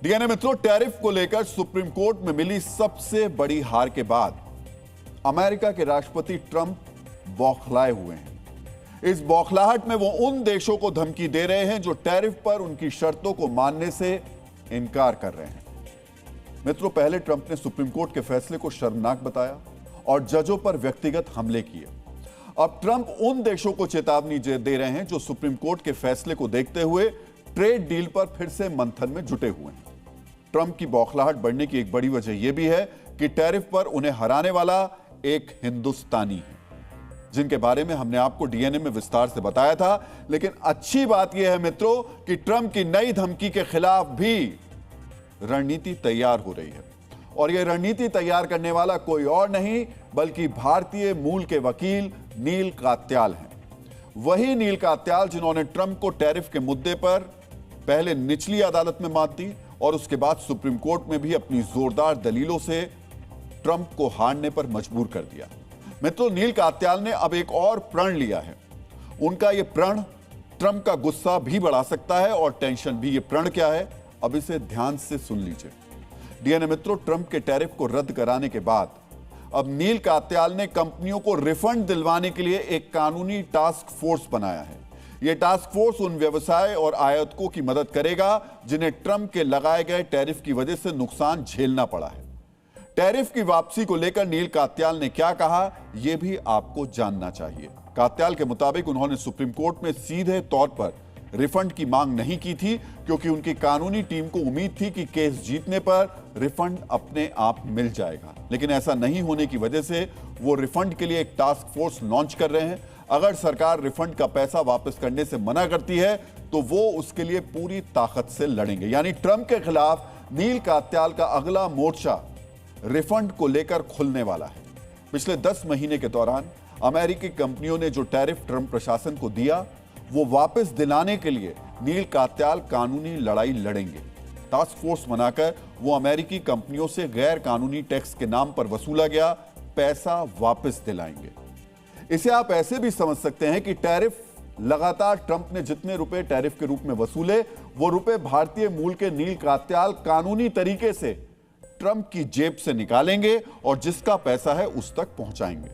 DNA मित्रों, tariff को लेकर सुप्रीम कोर्ट में मिली सबसे बड़ी हार के बाद अमेरिका के राष्ट्रपति ट्रंप बौखलाए हुए हैं। इस बौखलाहट में वो उन देशों को धमकी दे रहे हैं जो टैरिफ पर उनकी शर्तों को मानने से इनकार कर रहे हैं। मित्रों, पहले ट्रंप ने सुप्रीम कोर्ट के फैसले को शर्मनाक बताया और जजों पर व्यक्तिगत हमले किए। अब ट्रंप उन देशों को चेतावनी दे रहे हैं जो सुप्रीम कोर्ट के फैसले को देखते हुए ट्रेड डील पर फिर से मंथन में जुटे हुए हैं। ट्रंप की बौखलाहट बढ़ने की एक बड़ी वजह यह भी है कि टैरिफ पर उन्हें हराने वाला एक हिंदुस्तानी है, जिनके बारे में हमने आपको डीएनए में विस्तार से बताया था। लेकिन अच्छी बात यह है मित्रों कि ट्रंप की नई धमकी के खिलाफ भी रणनीति तैयार हो रही है, और यह रणनीति तैयार करने वाला कोई और नहीं बल्कि भारतीय मूल के वकील नील कात्याल हैं। वही नील कात्याल जिन्होंने ट्रंप को टैरिफ के मुद्दे पर पहले निचली अदालत में मात दी और उसके बाद सुप्रीम कोर्ट में भी अपनी जोरदार दलीलों से ट्रंप को हारने पर मजबूर कर दिया। मित्रों, नील कात्याल ने अब एक और प्रण लिया है। उनका यह प्रण ट्रंप का गुस्सा भी बढ़ा सकता है और टेंशन भी। यह प्रण क्या है, अब इसे ध्यान से सुन लीजिए। डीएनए मित्रों, ट्रंप के टैरिफ को रद्द कराने के बाद अब नील कात्याल ने कंपनियों को रिफंड दिलवाने के लिए एक कानूनी टास्क फोर्स बनाया है। यह टास्क फोर्स उन व्यवसाय और आयातकों की मदद करेगा जिन्हें ट्रंप के लगाए गए टैरिफ की वजह से नुकसान झेलना पड़ा है। टैरिफ की वापसी को लेकर नील कात्याल ने क्या कहा, यह भी आपको जानना चाहिए। कात्याल के मुताबिक उन्होंने सुप्रीम कोर्ट में सीधे तौर पर रिफंड की मांग नहीं की थी, क्योंकि उनकी कानूनी टीम को उम्मीद थी कि केस जीतने पर रिफंड अपने आप मिल जाएगा। लेकिन ऐसा नहीं होने की वजह से वो रिफंड के लिए एक टास्क फोर्स लॉन्च कर रहे हैं। अगर सरकार रिफंड का पैसा वापस करने से मना करती है तो वो उसके लिए पूरी ताकत से लड़ेंगे। यानी ट्रंप के खिलाफ नील कात्याल का अगला मोर्चा रिफंड को लेकर खुलने वाला है। पिछले 10 महीने के दौरान अमेरिकी कंपनियों ने जो टैरिफ ट्रंप प्रशासन को दिया वो वापस दिलाने के लिए नील कात्याल कानूनी लड़ाई लड़ेंगे। टास्क फोर्स बनाकर वो अमेरिकी कंपनियों से गैर कानूनी टैक्स के नाम पर वसूला गया पैसा वापस दिलाएंगे। इसे आप ऐसे भी समझ सकते हैं कि टैरिफ लगातार ट्रंप ने जितने रुपए टैरिफ के रूप में वसूले वो रुपए भारतीय मूल के नील कात्याल कानूनी तरीके से ट्रंप की जेब से निकालेंगे और जिसका पैसा है उस तक पहुंचाएंगे।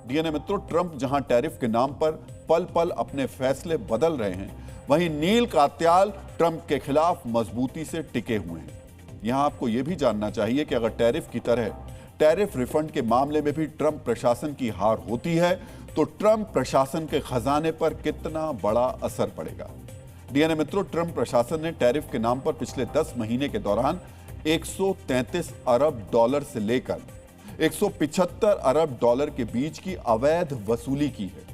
डीएनए मित्रों, ट्रंप जहां टैरिफ के नाम पर पल पल अपने फैसले बदल रहे हैं, वहीं नील कात्याल ट्रंप के खिलाफ मजबूती से टिके हुए हैं। यहां आपको यह भी जानना चाहिए कि अगर टैरिफ की तरह टैरिफ रिफंड के मामले में भी ट्रंप प्रशासन की हार होती है तो ट्रंप प्रशासन के खजाने पर कितना बड़ा असर पड़ेगा। डीएनए मित्रों, ट्रंप प्रशासन ने टैरिफ के नाम पर पिछले 10 महीने के दौरान 133 अरब डॉलर से लेकर 175 अरब डॉलर के बीच की अवैध वसूली की है।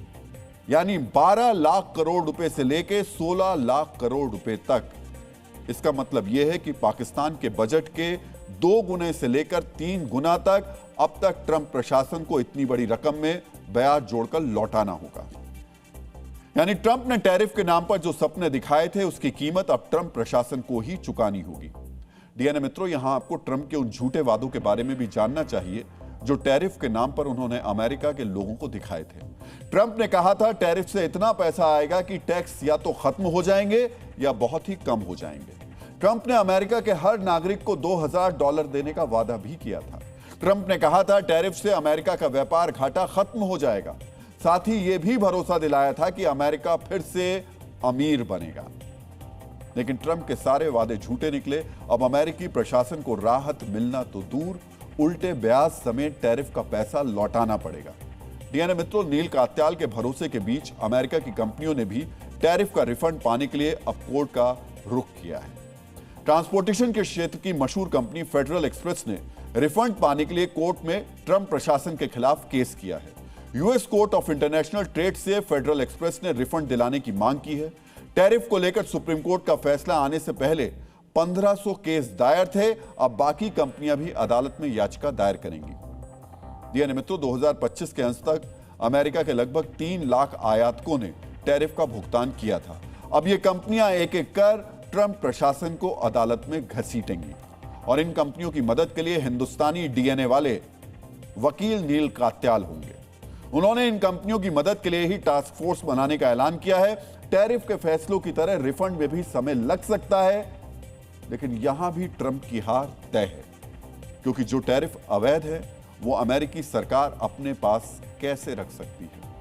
यानी 12 लाख करोड़ रुपए से लेकर 16 लाख करोड़ रुपए तक। इसका मतलब यह है कि पाकिस्तान के बजट के 2 गुने से लेकर 3 गुना तक अब तक ट्रंप प्रशासन को इतनी बड़ी रकम में ब्याज जोड़कर लौटाना होगा। यानी ट्रंप ने टैरिफ के नाम पर जो सपने दिखाए थे उसकी कीमत अब ट्रंप प्रशासन को ही चुकानी होगी। डीएनए मित्रों, यहां आपको ट्रंप के उन झूठे वादों के बारे में भी जानना चाहिए जो टैरिफ के नाम पर उन्होंने अमेरिका के लोगों को दिखाए थे। ट्रंप ने कहा था टैरिफ से इतना पैसा आएगा कि टैक्स या तो खत्म हो जाएंगे या बहुत ही कम हो जाएंगे। ट्रंप ने अमेरिका के हर नागरिक को $2000 देने का वादा भी किया था। ट्रंप ने कहा था टैरिफ से अमेरिका का व्यापार घाटा खत्म हो जाएगा। साथ ही यह भी भरोसा दिलाया था कि अमेरिका फिर से अमीर बनेगा। लेकिन ट्रंप के सारे वादे झूठे निकले। अब अमेरिकी प्रशासन को राहत मिलना तो दूर, उल्टे ब्याज समेत टैरिफ का पैसा लौटाना पड़ेगा। डीएनए मित्रों, नील कात्याल के भरोसे के बीच अमेरिका की कंपनियों ने भी टैरिफ का रिफंड पाने के लिए अब कोर्ट का रुख किया है। ट्रांसपोर्टेशन के क्षेत्र की मशहूर कंपनी फेडरल एक्सप्रेस ने रिफंड पाने के लिए कोर्ट में ट्रंप प्रशासन के खिलाफ केस किया है। US court of international trade से फेडरल एक्सप्रेस ने रिफंड दिलाने की मांग की है। टैरिफ को लेकर सुप्रीम कोर्ट का फैसला आने से पहले 1500 केस दायर थे। अब बाकी कंपनियां भी अदालत में याचिका दायर करेंगी। डीएनए मित्रों, 2025 के अंत तक अमेरिका के लगभग 3 लाख आयातकों ने टैरिफ का भुगतान किया था। अब ये कंपनियां एक एक कर ट्रंप प्रशासन को अदालत में घसीटेंगी और इन कंपनियों की मदद के लिए हिंदुस्तानी डीएनए वाले वकील नील कात्याल होंगे। उन्होंने इन कंपनियों की मदद के लिए ही टास्क फोर्स बनाने का ऐलान किया है। टैरिफ के फैसलों की तरह रिफंड में भी समय लग सकता है, लेकिन यहां भी ट्रंप की हार तय है, क्योंकि जो टैरिफ अवैध है वो अमेरिकी सरकार अपने पास कैसे रख सकती है।